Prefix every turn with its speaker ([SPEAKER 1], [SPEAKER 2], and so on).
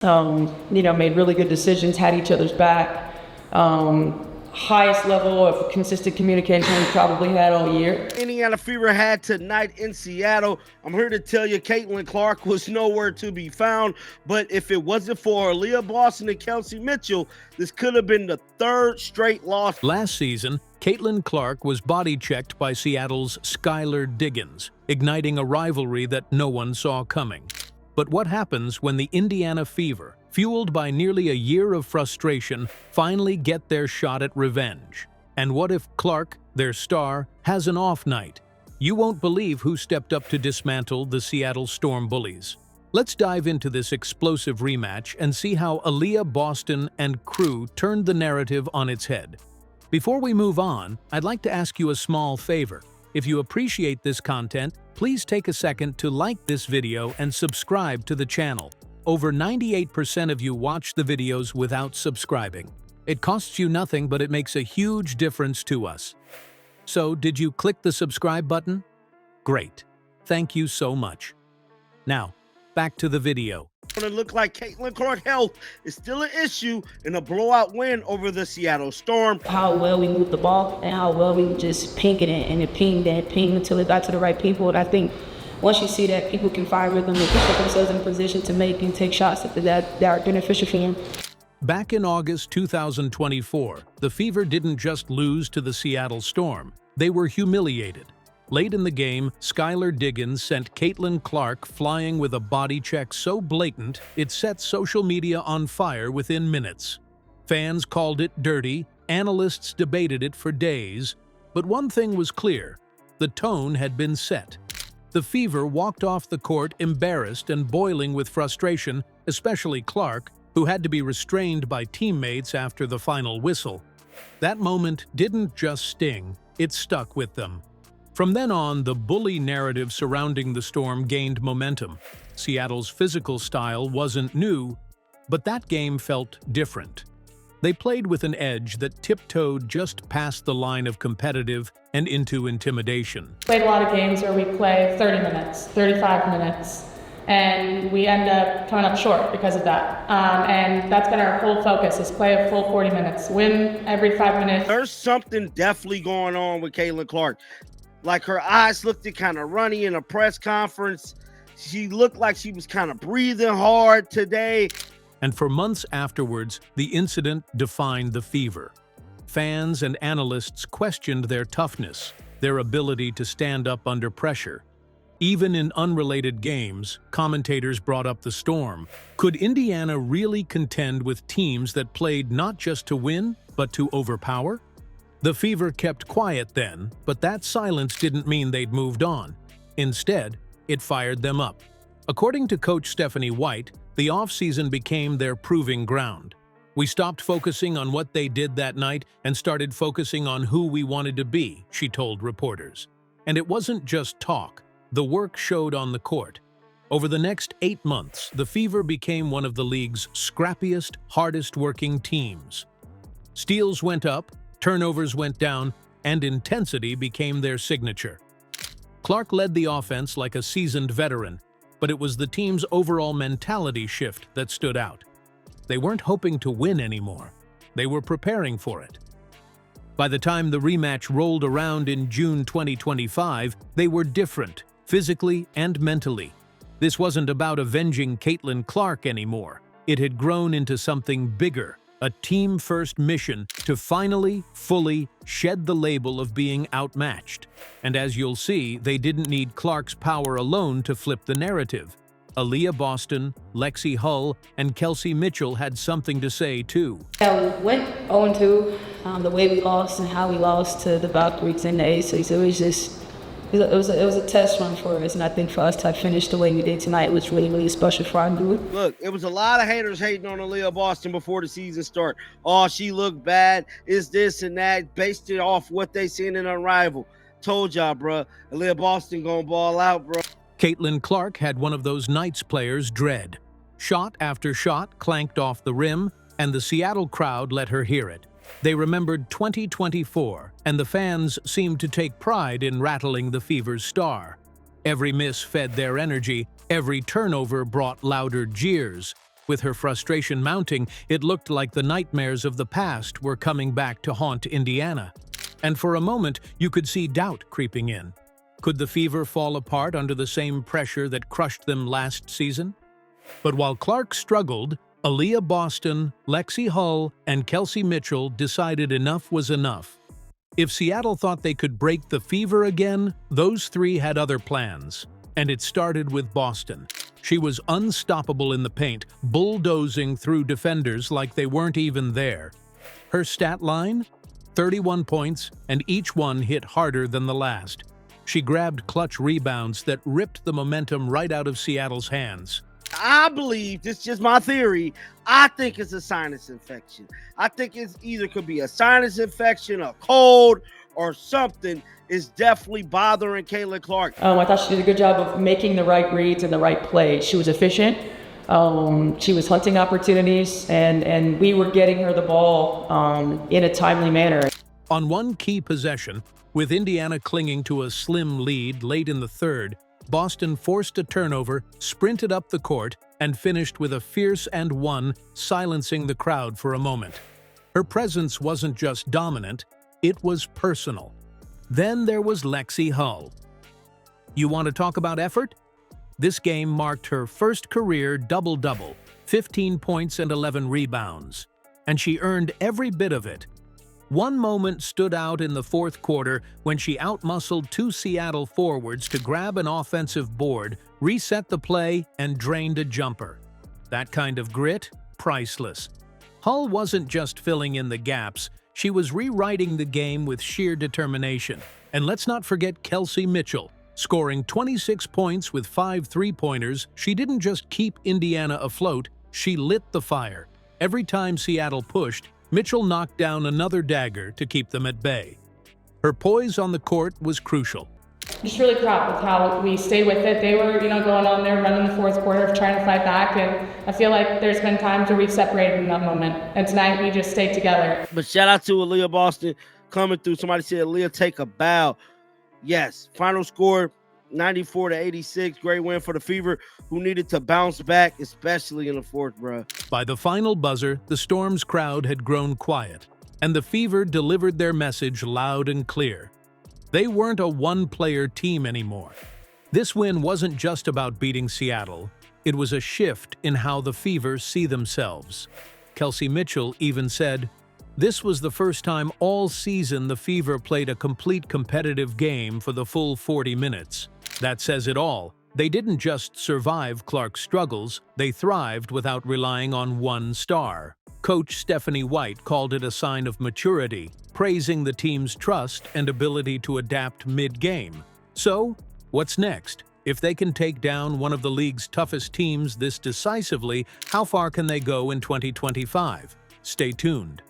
[SPEAKER 1] Made really good decisions, had each other's back. Highest level of consistent communication we probably had all year.
[SPEAKER 2] Indiana Fever had tonight in Seattle. I'm here to tell you Caitlin Clark was nowhere to be found, but if it wasn't for Aliyah Boston and Kelsey Mitchell, this could have been the third straight loss.
[SPEAKER 3] Last season, Caitlin Clark was body-checked by Seattle's Skylar Diggins, igniting a rivalry that no one saw coming. But what happens when the Indiana Fever, fueled by nearly a year of frustration, finally get their shot at revenge? And what if Clark, their star, has an off night? You won't believe who stepped up to dismantle the Seattle Storm Bullies. Let's dive into this explosive rematch and see how Aliyah Boston and crew turned the narrative on its head. Before we move on, I'd like to ask you a small favor. If you appreciate this content, please take a second to like this video and subscribe to the channel. Over 98% of you watch the videos without subscribing. It costs you nothing, but it makes a huge difference to us. So, did you click the subscribe button? Great. Thank you so much. Now, back to the video.
[SPEAKER 2] It looked like Caitlin Clark's health is still an issue in a blowout win over the Seattle Storm.
[SPEAKER 1] How well we moved the ball and how well we just pinged it and it pinged until it got to the right people. And I think once you see that, people can find rhythm and put themselves in a position to make and take shots that are beneficial for them.
[SPEAKER 3] Back in August 2024, the Fever didn't just lose to the Seattle Storm. They were humiliated. Late in the game, Skylar Diggins sent Caitlin Clark flying with a body check so blatant it set social media on fire within minutes. Fans called it dirty, analysts debated it for days, but one thing was clear: the tone had been set. The Fever walked off the court embarrassed and boiling with frustration, especially Clark, who had to be restrained by teammates after the final whistle. That moment didn't just sting, it stuck with them. From then on, the bully narrative surrounding the Storm gained momentum. Seattle's physical style wasn't new, but that game felt different. They played with an edge that tiptoed just past the line of competitive and into intimidation.
[SPEAKER 4] Played a lot of games where we play 30 minutes, 35 minutes, and we end up coming up short because of that. And that's been our whole focus, is play a full 40 minutes, win every 5 minutes.
[SPEAKER 2] There's something definitely going on with Caitlin Clark. Like, her eyes looked kind of runny in a press conference. She looked like she was kind of breathing hard today.
[SPEAKER 3] And for months afterwards, the incident defined the Fever. Fans and analysts questioned their toughness, their ability to stand up under pressure. Even in unrelated games, commentators brought up the Storm. Could Indiana really contend with teams that played not just to win, but to overpower? The Fever kept quiet then, but that silence didn't mean they'd moved on. Instead, it fired them up. According to coach Stephanie White, the offseason became their proving ground. We stopped focusing on what they did that night and started focusing on who we wanted to be, she told reporters. And it wasn't just talk. The work showed on the court. Over the next 8 months, the Fever became one of the league's scrappiest, hardest-working teams. Steals went up, turnovers went down, and intensity became their signature. Clark led the offense like a seasoned veteran, but it was the team's overall mentality shift that stood out. They weren't hoping to win anymore. They were preparing for it. By the time the rematch rolled around in June 2025, they were different, physically and mentally. This wasn't about avenging Caitlin Clark anymore. It had grown into something bigger, a team-first mission to finally, fully shed the label of being outmatched. And as you'll see, they didn't need Clark's power alone to flip the narrative. Aliyah Boston, Lexie Hull, and Kelsey Mitchell had something to say too.
[SPEAKER 1] Yeah, we went 0-2, the way we lost and how we lost to the Valkyries in the A6. It was a test run for us, and I think for us to finish the way we did tonight was really, really special for our group.
[SPEAKER 2] Look, it was a lot of haters hating on Aliyah Boston before the season start. Oh, she looked bad, is this and that, based it off what they seen in Unrivaled. Told y'all, bro, Aliyah Boston gonna ball out, bro.
[SPEAKER 3] Caitlin Clark had one of those nights players dread. Shot after shot clanked off the rim, and the Seattle crowd let her hear it. They remembered 2024, and the fans seemed to take pride in rattling the Fever's star. Every miss fed their energy, every turnover brought louder jeers. With her frustration mounting, it looked like the nightmares of the past were coming back to haunt Indiana. And for a moment, you could see doubt creeping in. Could the Fever fall apart under the same pressure that crushed them last season? But while Clark struggled, Aliyah Boston, Lexie Hull, and Kelsey Mitchell decided enough was enough. If Seattle thought they could break the Fever again, those three had other plans. And it started with Boston. She was unstoppable in the paint, bulldozing through defenders like they weren't even there. Her stat line? 31 points, and each one hit harder than the last. She grabbed clutch rebounds that ripped the momentum right out of Seattle's hands.
[SPEAKER 2] I believe, this is just my theory, I think it's a sinus infection. I think it's either could be a sinus infection, a cold, or something is definitely bothering Caitlin Clark.
[SPEAKER 5] I thought she did a good job of making the right reads and the right plays. She was efficient. She was hunting opportunities, and we were getting her the ball in a timely manner.
[SPEAKER 3] On one key possession, with Indiana clinging to a slim lead late in the third, Boston forced a turnover, sprinted up the court, and finished with a fierce and one, silencing the crowd for a moment. Her presence wasn't just dominant, it was personal. Then there was Lexie Hull. You want to talk about effort? This game marked her first career double-double, 15 points and 11 rebounds. And she earned every bit of it. One moment stood out in the fourth quarter when she outmuscled two Seattle forwards to grab an offensive board, reset the play, and drained a jumper. That kind of grit? Priceless. Hull wasn't just filling in the gaps, she was rewriting the game with sheer determination. And let's not forget Kelsey Mitchell. Scoring 26 points with 5 three-pointers, she didn't just keep Indiana afloat, she lit the fire. Every time Seattle pushed, Mitchell knocked down another dagger to keep them at bay. Her poise on the court was crucial.
[SPEAKER 4] I'm just really proud of how we stayed with it. They were, going on there, running the fourth quarter, trying to fight back, and I feel like there's been times where we've separated in that moment. And tonight we just stayed together.
[SPEAKER 2] But shout out to Aliyah Boston coming through. Somebody said, Aliyah, take a bow. Yes, final score, 94-86. Great win for the Fever, who needed to bounce back, especially in the fourth, bro.
[SPEAKER 3] By the final buzzer, the Storm's crowd had grown quiet, and the Fever delivered their message loud and clear. They weren't a one-player team anymore. This win wasn't just about beating Seattle. It was a shift in how the Fever see themselves. Kelsey Mitchell even said, "This was the first time all season the Fever played a complete competitive game for the full 40 minutes. That says it all. They didn't just survive Clark's struggles, they thrived without relying on one star." Coach Stephanie White called it a sign of maturity, praising the team's trust and ability to adapt mid-game. So, what's next? If they can take down one of the league's toughest teams this decisively, how far can they go in 2025? Stay tuned.